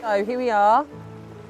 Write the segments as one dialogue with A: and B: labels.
A: So here we are,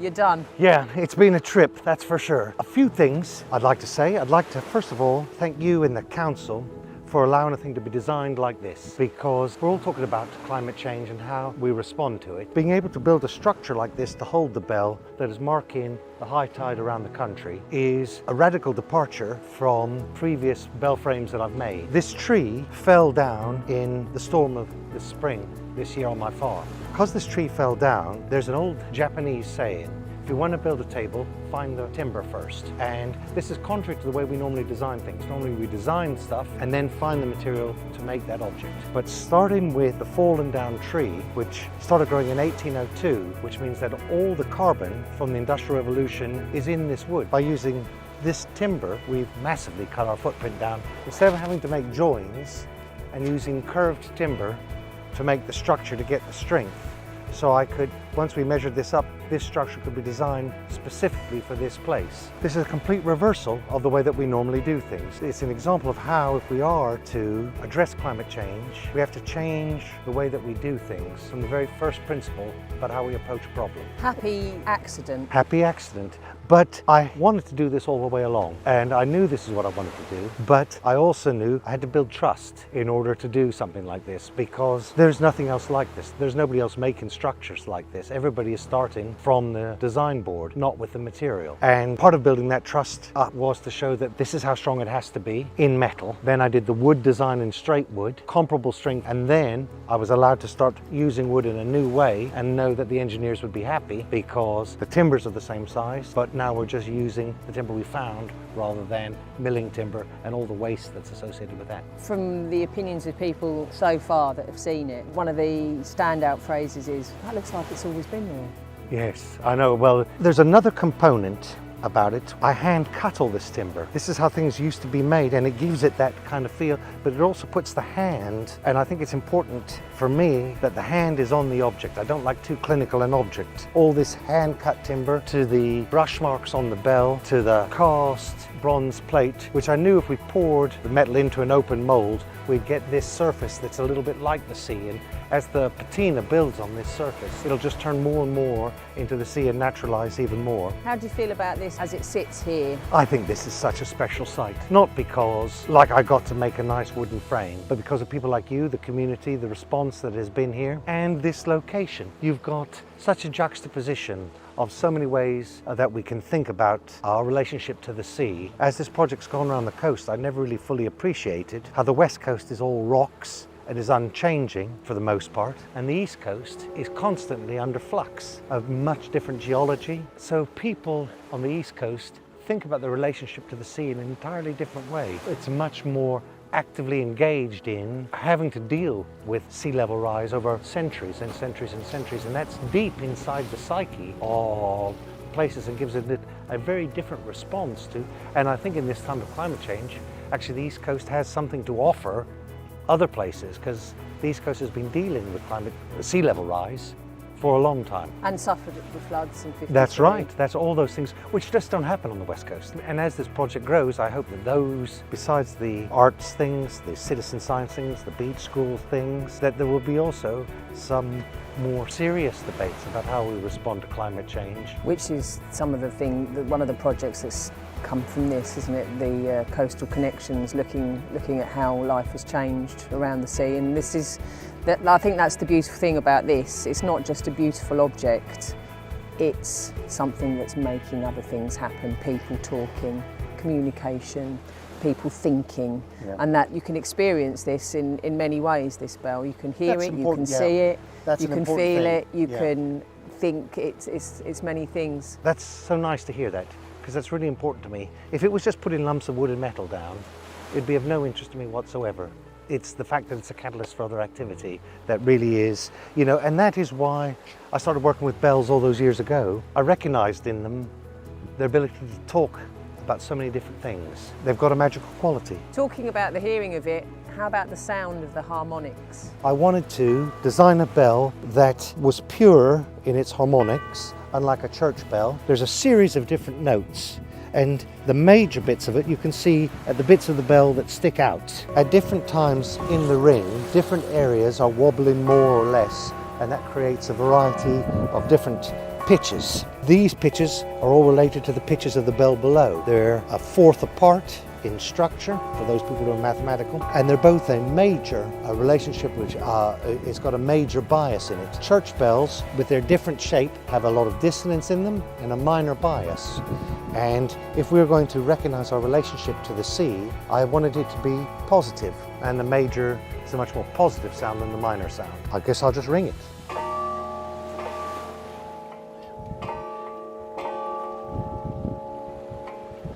A: you're done.
B: Yeah, it's been a trip, that's for sure. A few things I'd like to say. I'd like to, first of all, thank you and the council for allowing a thing to be designed like this, because we're all talking about climate change and how we respond to it. Being able to build a structure like this to hold the bell that is marking the high tide around the country is a radical departure from previous bell frames that I've made. This tree fell down in the storm of this spring, this year on my farm. Because this tree fell down, there's an old Japanese saying, if you want to build a table, find the timber first. And this is contrary to the way we normally design things. Normally we design stuff and then find the material to make that object. But starting with the fallen down tree, which started growing in 1802, which means that all the carbon from the Industrial Revolution is in this wood. By using this timber, we've massively cut our footprint down. Instead of having to make joins and using curved timber to make the structure to get the strength, so I could, once we measured this up, this structure could be designed specifically for this place. This is a complete reversal of the way that we normally do things. It's an example of how, if we are to address climate change, we have to change the way that we do things from the very first principle about how we approach a problem.
A: Happy accident.
B: Happy accident. But I wanted to do this all the way along, and I knew this is what I wanted to do, but I also knew I had to build trust in order to do something like this, because there's nothing else like this. There's nobody else making structures like this. Everybody is starting from the design board, not with the material. And part of building that trust up was to show that this is how strong it has to be in metal. Then I did the wood design in straight wood, comparable strength, and then I was allowed to start using wood in a new way and know that the engineers would be happy because the timbers are the same size, but now we're just using the timber we found rather than milling timber and all the waste that's associated with that.
A: From the opinions of people so far that have seen it, one of the standout phrases is, that looks like it's always been there.
B: Yes, I know. Well, there's another component about it. I hand cut all this timber. This is how things used to be made, and it gives it that kind of feel, but it also puts the hand, and I think it's important for me that the hand is on the object. I don't like too clinical an object. All this hand cut timber, to the brush marks on the bell, to the cast bronze plate, which I knew if we poured the metal into an open mold, we'd get this surface that's a little bit like the sea, and as the patina builds on this surface, it'll just turn more and more into the sea and naturalize even more.
A: How do you feel about this as it sits here?
B: I think this is such a special site, not because like I got to make a nice wooden frame, but because of people like you, the community, the response that has been here, and this location. You've got such a juxtaposition of so many ways that we can think about our relationship to the sea. As this project's gone around the coast, I never really fully appreciated how the west coast is all rocks and is unchanging for the most part, and the east coast is constantly under flux of much different geology. So people on the east coast think about the relationship to the sea in an entirely different way. It's much more actively engaged in having to deal with sea level rise over centuries and centuries and centuries, and that's deep inside the psyche of places and gives it a very different response to. And I think in this time of climate change, actually the East Coast has something to offer other places, because the East Coast has been dealing with sea level rise for a long time.
A: And suffered the floods in 53.
B: That's right, that's all those things which just don't happen on the West Coast. And as this project grows, I hope that those, besides the arts things, the citizen science things, the beach school things, that there will be also some more serious debates about how we respond to climate change.
A: Which is some of the one of the projects that's come from this, isn't it? The coastal connections, looking at how life has changed around the sea. And this is, I think that's the beautiful thing about this. It's not just a beautiful object, it's something that's making other things happen. People talking, communication, people thinking, and that you can experience this in many ways, this bell. You can hear it, you can see it, you can feel it, you can think, it's many things.
B: That's so nice to hear that, because that's really important to me. If it was just putting lumps of wood and metal down, it'd be of no interest to me whatsoever. It's the fact that it's a catalyst for other activity that really is, and that is why I started working with bells all those years ago. I recognized in them their ability to talk about so many different things. They've got a magical quality.
A: Talking about the hearing of it, how about the sound of the harmonics?
B: I wanted to design a bell that was pure in its harmonics, unlike a church bell. There's a series of different notes, and the major bits of it you can see at the bits of the bell that stick out. At different times in the ring, different areas are wobbling more or less and that creates a variety of different pitches. These pitches are all related to the pitches of the bell below. They're a fourth apart in structure, for those people who are mathematical, and they're both a major relationship which it's got a major bias in it. Church bells, with their different shape, have a lot of dissonance in them and a minor bias. And if we're going to recognize our relationship to the sea, I wanted it to be positive, and the major is a much more positive sound than the minor sound. I guess I'll just ring it.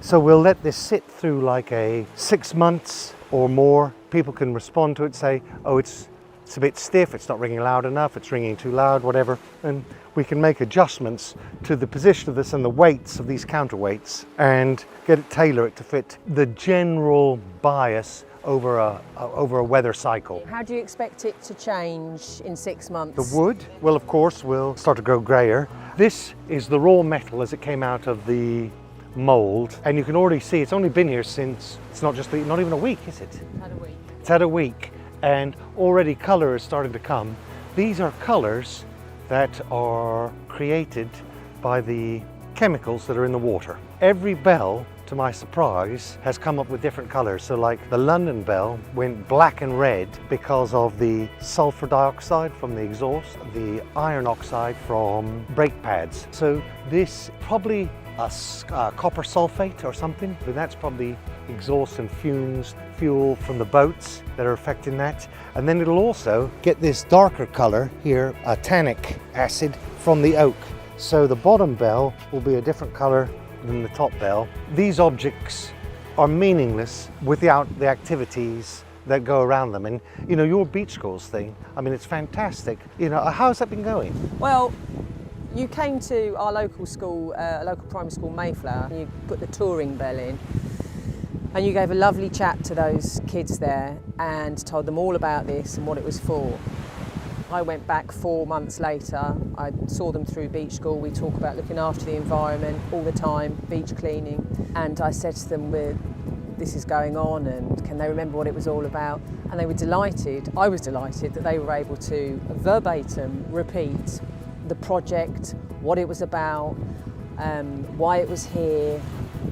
B: So we'll let this sit through like 6 months or more. People can respond to it, say, oh, it's a bit stiff, it's not ringing loud enough, it's ringing too loud, whatever. And we can make adjustments to the position of this and the weights of these counterweights and tailor it to fit the general bias over a weather cycle.
A: How do you expect it to change in 6 months?
B: The wood, well, of course, will start to go grayer. This is the raw metal as it came out of the mold, and you can already see it's only been here since, it's not even a week, is it?
A: It's had a week.
B: It's had a week, and already colour is starting to come. These are colours that are created by the chemicals that are in the water. Every bell, to my surprise, has come up with different colours. So like the London bell went black and red because of the sulfur dioxide from the exhaust, the iron oxide from brake pads. So this probably a copper sulfate or something, but that's probably exhaust and fuel from the boats that are affecting that. And then it'll also get this darker color here, a tannic acid from the oak. So the bottom bell will be a different color than the top bell. These objects are meaningless without the activities that go around them. And you know, your beach schools thing, I mean, it's fantastic. You know, how's that been going?
A: Well, you came to our local school, a local primary school, Mayflower, and you put the touring bell in, and you gave a lovely chat to those kids there and told them all about this and what it was for. I went back 4 months later, I saw them through beach school. We talk about looking after the environment all the time, beach cleaning, and I said to them, this is going on, and can they remember what it was all about? And they were delighted, I was delighted that they were able to verbatim repeat the project, what it was about, why it was here,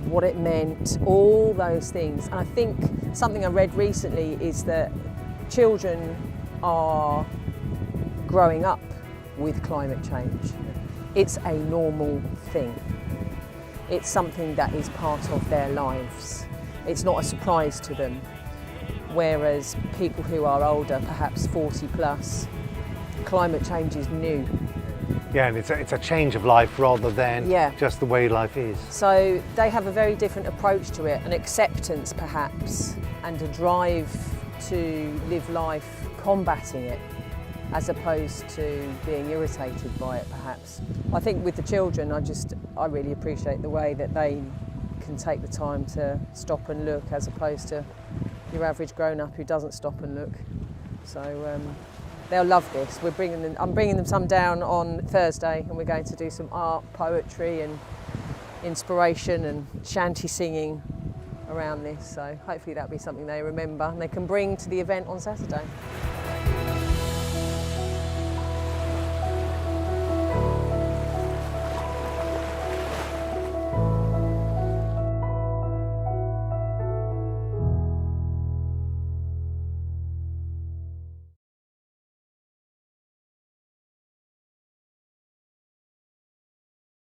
A: what it meant, all those things. And I think something I read recently is that children are growing up with climate change. It's a normal thing. It's something that is part of their lives. It's not a surprise to them. Whereas people who are older, perhaps 40 plus, climate change is new.
B: Yeah, and it's a change of life rather than just the way life is.
A: So they have a very different approach to it, an acceptance perhaps, and a drive to live life combating it, as opposed to being irritated by it perhaps. I think with the children, I really appreciate the way that they can take the time to stop and look, as opposed to your average grown-up who doesn't stop and look. So they'll love this. I'm bringing them some down on Thursday, and we're going to do some art, poetry and inspiration and shanty singing around this. So hopefully that'll be something they remember and they can bring to the event on Saturday.